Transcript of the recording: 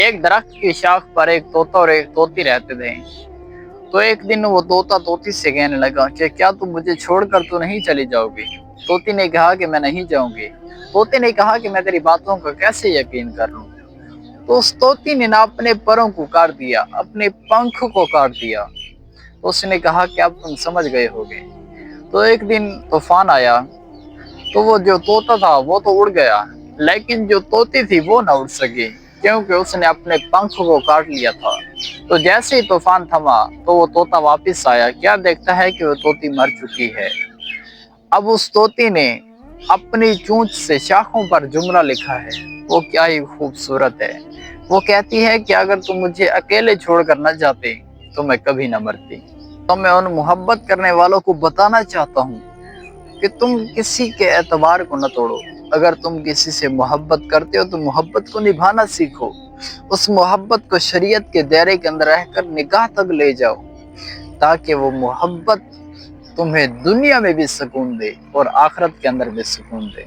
ایک درخت کی شاخ پر ایک طوطا اور ایک طوطی رہتے تھے۔ تو ایک دن وہ طوطا طوطی سے کہنے لگا کہ کیا تم مجھے چھوڑ کر تو نہیں چلی جاؤ گی؟ طوطی نے کہا کہ میں نہیں جاؤں گی۔ طوطے نے کہا کہ میں تیری باتوں کا کیسے یقین کر لوں؟ تو اس طوطی نے نہ اپنے پروں کو کاٹ دیا، اپنے پنکھ کو کاٹ دیا۔ تو اس نے کہا کہ اب تم سمجھ گئے ہوگے۔ تو ایک دن طوفان آیا، تو وہ جو طوطا تھا وہ تو اڑ گیا، لیکن جو طوطی تھی وہ نہ اڑ سکی، کیونکہ اس نے اپنے پنکھ کو کاٹ لیا تھا۔ تو جیسے ہی طوفان تھما تو وہ طوطا واپس آیا، کیا دیکھتا ہے کہ وہ طوطی مر چکی ہے۔ اب اس طوطی نے اپنی چونچ سے شاخوں پر جملہ لکھا ہے، وہ کیا ہی خوبصورت ہے۔ وہ کہتی ہے کہ اگر تم مجھے اکیلے چھوڑ کر نہ جاتے تو میں کبھی نہ مرتی۔ تو میں ان محبت کرنے والوں کو بتانا چاہتا ہوں کہ تم کسی کے اعتبار کو نہ توڑو۔ اگر تم کسی سے محبت کرتے ہو تو محبت کو نبھانا سیکھو، اس محبت کو شریعت کے دائرے کے اندر رہ کر نکاح تک لے جاؤ، تاکہ وہ محبت تمہیں دنیا میں بھی سکون دے اور آخرت کے اندر بھی سکون دے۔